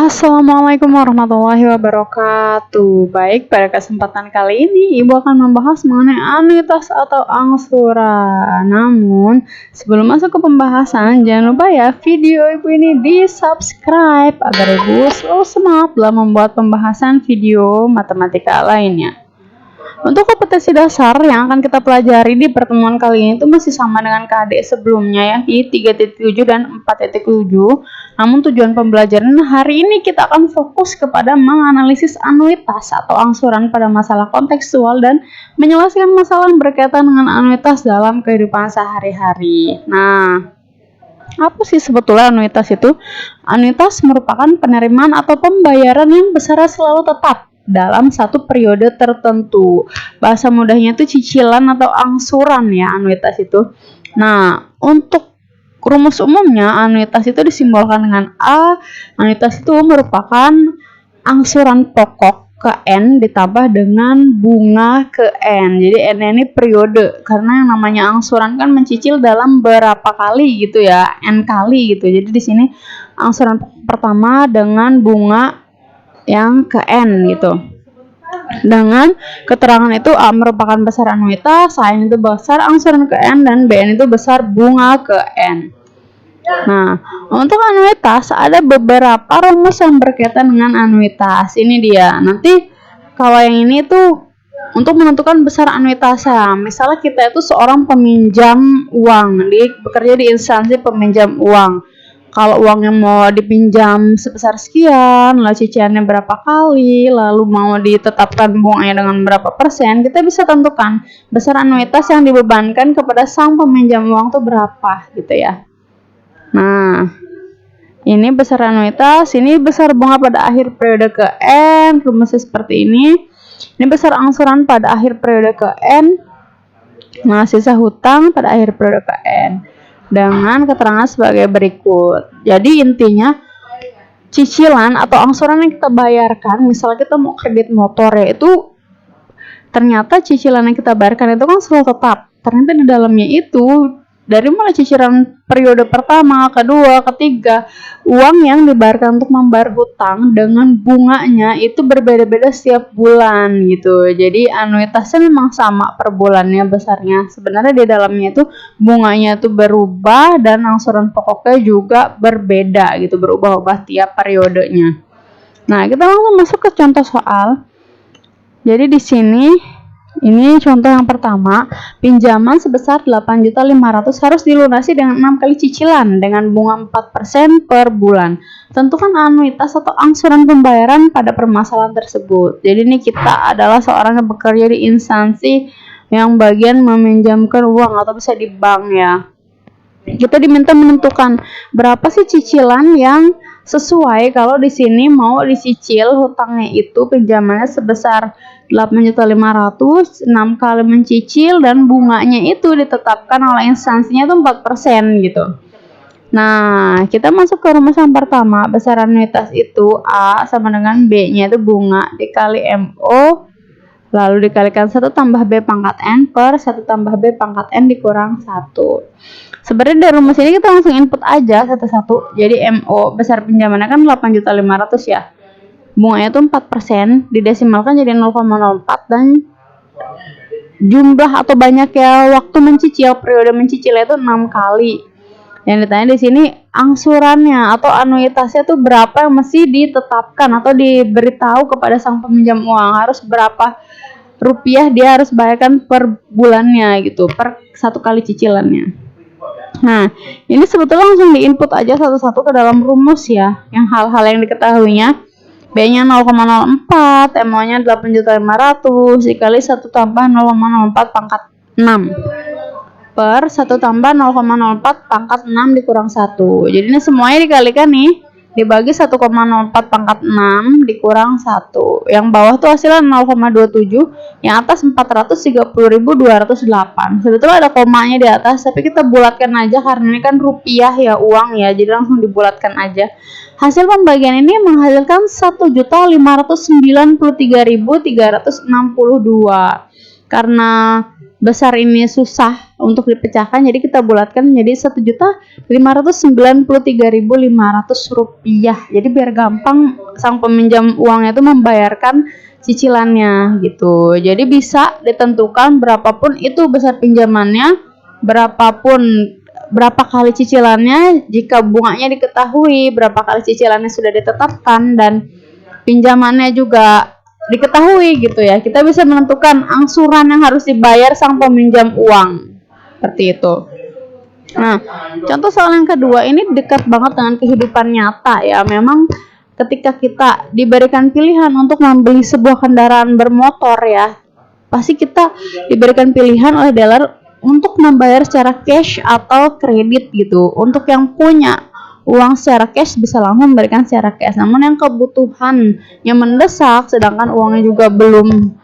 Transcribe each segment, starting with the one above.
Assalamualaikum warahmatullahi wabarakatuh. Baik, pada kesempatan kali ini Ibu akan membahas mengenai anuitas atau angsuran. Namun, sebelum masuk ke pembahasan, jangan lupa ya video Ibu ini di-subscribe agar Ibu selalu semangat dalam membuat pembahasan video matematika lainnya. Untuk kompetensi dasar yang akan kita pelajari di pertemuan kali ini itu masih sama dengan KD sebelumnya ya, di 3.7 dan 4.7. Namun tujuan pembelajaran hari ini kita akan fokus kepada menganalisis anuitas atau angsuran pada masalah kontekstual dan menyelesaikan masalah yang berkaitan dengan anuitas dalam kehidupan sehari-hari. Nah, apa sih sebetulnya anuitas itu? Anuitas merupakan penerimaan atau pembayaran yang besarnya selalu tetap dalam satu periode tertentu. Bahasa mudahnya itu cicilan atau angsuran ya anuitas itu. Nah, untuk rumus umumnya anuitas itu disimbolkan dengan A. Anuitas itu merupakan angsuran pokok ke N ditambah dengan bunga ke N. Jadi N ini periode, karena yang namanya angsuran kan mencicil dalam berapa kali gitu ya, N kali gitu. Jadi di sini angsuran pertama dengan bunga yang ke N gitu. Dengan keterangan itu A merupakan besar anuitas, A itu besar angsuran ke N, dan BN itu besar bunga ke N. Nah, untuk anuitas ada beberapa rumus yang berkaitan dengan anuitas. Ini dia. Nanti kalau yang ini tuh untuk menentukan besar anuitasnya. Misalnya kita itu seorang peminjam uang, bekerja di instansi peminjam uang. Kalau uangnya mau dipinjam sebesar sekian, lalu cicilannya berapa kali, lalu mau ditetapkan bunganya dengan berapa persen, kita bisa tentukan besar anuitas yang dibebankan kepada sang peminjam uang itu berapa gitu ya. Nah, ini besar anuitas, ini besar bunga pada akhir periode ke N, rumusnya seperti ini. Ini besar angsuran pada akhir periode ke N. Nah, sisa hutang pada akhir periode ke N. Dengan keterangan sebagai berikut. Jadi intinya cicilan atau angsuran yang kita bayarkan, misalnya kita mau kredit motor ya, itu ternyata cicilan yang kita bayarkan itu kan selalu tetap. Ternyata di dalamnya itu dari mulai cicilan periode pertama, kedua, ketiga, uang yang dibayarkan untuk membayar hutang dengan bunganya itu berbeda-beda setiap bulan gitu. Jadi anuitasnya memang sama per bulannya besarnya. Sebenarnya di dalamnya itu bunganya itu berubah dan angsuran pokoknya juga berbeda gitu, berubah-ubah tiap periodenya. Nah, kita langsung masuk ke contoh soal. Jadi di sini ini contoh yang pertama, pinjaman sebesar 8.500.000 harus dilunasi dengan 6 kali cicilan dengan bunga 4% per bulan. Tentukan anuitas atau angsuran pembayaran pada permasalahan tersebut. Jadi ini kita adalah seorang yang bekerja di instansi yang bagian meminjamkan uang atau bisa di bank ya. Kita diminta menentukan berapa sih cicilan yang sesuai kalau di sini mau dicicil hutangnya itu pinjamannya sebesar 8.500.000, 6 kali mencicil dan bunganya itu ditetapkan oleh instansinya itu 4% gitu. Nah, kita masuk ke rumus yang pertama. Besar anuitas itu A sama dengan B-nya itu bunga dikali MO lalu dikalikan 1 tambah B pangkat N per 1 tambah B pangkat N dikurang 1. Sebenarnya dari rumus ini kita langsung input aja satu-satu. Jadi MO besar pinjamannya kan 8.500.000 ya. Bunganya itu 4%, didesimalkan jadi 0,04 dan jumlah atau banyaknya waktu mencicil, periode mencicilnya itu 6 kali. Yang ditanya di sini angsurannya atau anuitasnya itu berapa yang mesti ditetapkan atau diberitahu kepada sang peminjam uang, harus berapa rupiah dia harus bayarkan per bulannya gitu, per 1 kali cicilannya. Nah, ini sebetulnya langsung diinput aja satu-satu ke dalam rumus ya, yang hal-hal yang diketahuinya. B-nya 0,04, MO-nya 8.500.000 dikali 1 tambah 0,04 pangkat 6 per 1 tambah 0,04 pangkat 6 dikurang 1. Jadi ini semuanya dikalikan nih, dibagi 1,04 pangkat 6 dikurang 1. Yang bawah tuh hasilnya 0,27, yang atas 430.208. Sebetulnya ada komanya di atas, tapi kita bulatkan aja karena ini kan rupiah ya, uang ya, jadi langsung dibulatkan aja. Hasil pembagian ini menghasilkan 1.593.362. Karena besar ini susah untuk dipecahkan, jadi kita bulatkan menjadi Rp1.593.500. Jadi biar gampang sang peminjam uangnya itu membayarkan cicilannya gitu. Jadi bisa ditentukan berapapun itu besar pinjamannya, berapa kali cicilannya, jika bunganya diketahui, berapa kali cicilannya sudah ditetapkan, dan pinjamannya juga diketahui gitu ya, kita bisa menentukan angsuran yang harus dibayar sang peminjam uang, seperti itu. Nah, contoh soal yang kedua ini dekat banget dengan kehidupan nyata ya. Memang ketika kita diberikan pilihan untuk membeli sebuah kendaraan bermotor ya, pasti kita diberikan pilihan oleh dealer untuk membayar secara cash atau kredit gitu. Untuk yang punya uang secara cash bisa langsung memberikan secara cash. Namun yang kebutuhan yang mendesak sedangkan uangnya juga belum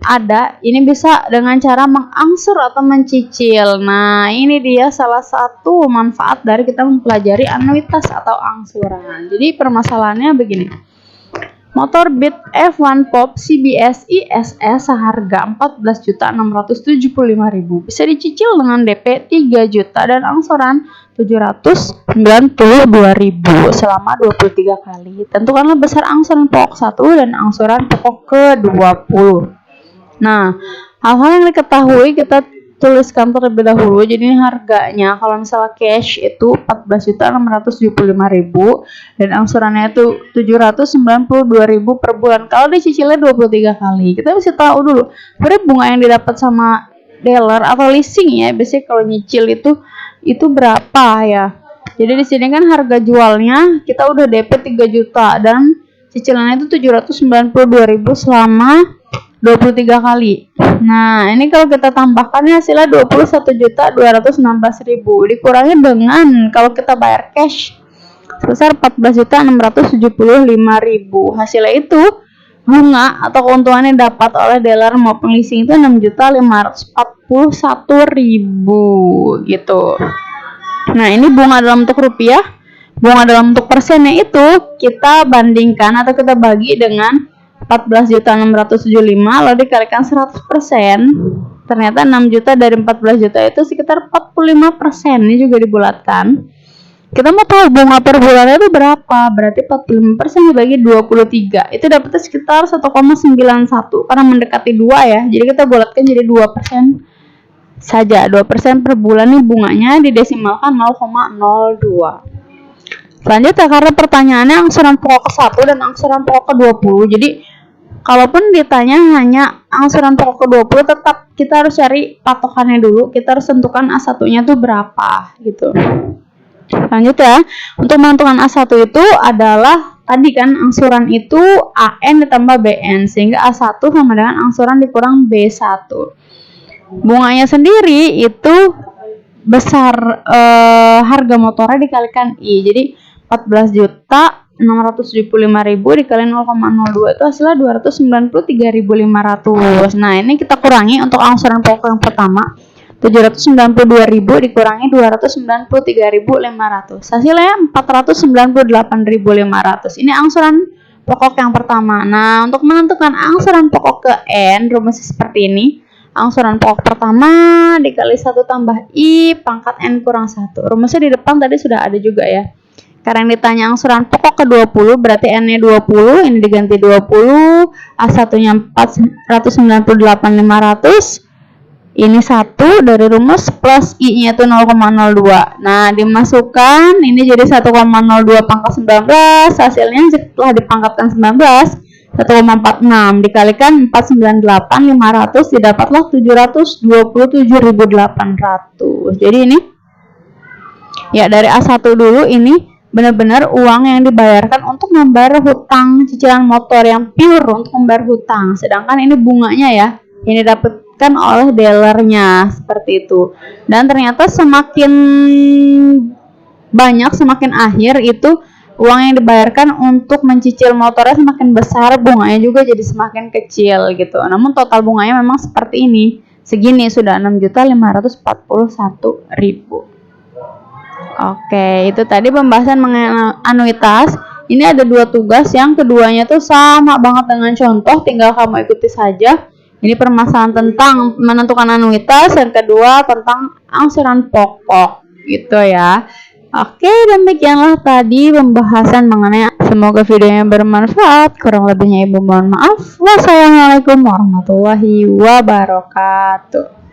ada, ini bisa dengan cara mengangsur atau mencicil. Nah, ini dia salah satu manfaat dari kita mempelajari anuitas atau angsuran. Jadi permasalahannya begini. Motor Beat F1 Pop CBS ISS seharga Rp14.675.000 bisa dicicil dengan DP 3 juta dan angsuran Rp792.000 selama 23 kali. Tentukanlah besar angsuran pokok 1 dan angsuran pokok ke-20. Nah, hal-hal yang diketahui kita tuliskan terlebih dahulu. Jadi ini harganya kalau misalnya cash itu Rp14.675.000 dan angsurannya itu Rp792.000 per bulan. Kalau dicicilnya 23 kali, kita bisa tahu dulu berapa bunga yang didapat sama dealer atau leasing ya. Biasanya kalau nyicil itu berapa ya. Jadi di sini kan harga jualnya kita udah DP 3 juta dan cicilannya itu Rp792.000 selama 23 kali. Nah, ini kalau kita tambahkan hasilnya Rp21.216.000 dikurangi dengan kalau kita bayar cash sebesar Rp14.675.000. Hasilnya itu bunga atau keuntungan yang dapat oleh dealer maupun leasing itu Rp6.541.000 gitu. Nah, ini bunga dalam bentuk rupiah. Bunga dalam bentuk persennya itu kita bandingkan atau kita bagi dengan 14.675 lalu dikalikan 100%, ternyata 6 juta dari 14 juta itu sekitar 45%. Ini juga dibulatkan. Kita mau tahu bunga per bulannya itu berapa, berarti 45% dibagi 23 itu dapatnya sekitar 1,91 karena mendekati 2 ya, jadi kita bulatkan jadi 2% saja. 2% per bulan nih bunganya, didesimalkan 0,02. Selanjutnya, karena pertanyaannya angsuran pokok ke-1 dan angsuran pokok ke-20, jadi kalaupun ditanya hanya angsuran pokok ke-20, tetap kita harus cari patokannya dulu. Kita harus tentukan A1-nya tuh berapa gitu. Selanjutnya, untuk menentukan A1 itu adalah tadi kan angsuran itu AN ditambah BN, sehingga A1 sama dengan angsuran dikurang B1. Bunganya sendiri itu besar harga motornya dikalikan I. Jadi 14.675.000 dikali 0,02 itu hasilnya 293.500. Nah, ini kita kurangi untuk angsuran pokok yang pertama 792.000 dikurangi 293.500. Hasilnya 498.500. Ini angsuran pokok yang pertama. Nah, untuk menentukan angsuran pokok ke N rumusnya seperti ini. Angsuran pokok pertama dikali 1 tambah I pangkat N kurang 1. Rumusnya di depan tadi sudah ada juga ya. Karena yang ditanya angsuran pokok ke-20 berarti N-nya 20, ini diganti 20, A1-nya 498.500. Ini 1 dari rumus plus I-nya itu 0,02. Nah, dimasukkan ini jadi 1,02 pangkat 19, hasilnya setelah dipangkatkan 19 1,46 dikalikan 498.500 didapatlah 727.800. Jadi ini ya dari A1 dulu, ini benar-benar uang yang dibayarkan untuk membayar hutang cicilan motor yang pure untuk membayar hutang. Sedangkan ini bunganya ya yang didapatkan oleh dealernya seperti itu. Dan ternyata semakin banyak, semakin akhir itu uang yang dibayarkan untuk mencicil motornya semakin besar, bunganya juga jadi semakin kecil gitu. Namun total bunganya memang seperti ini. Segini sudah 6.541.000. Oke, itu tadi pembahasan mengenai anuitas. Ini ada 2 tugas, yang keduanya tuh sama banget dengan contoh, tinggal kamu ikuti saja. Ini permasalahan tentang menentukan anuitas, yang kedua tentang angsuran pokok gitu ya. Oke, demikianlah tadi pembahasan mengenai. Semoga videonya bermanfaat. Kurang lebihnya ibu mohon maaf. Wassalamualaikum warahmatullahi wabarakatuh.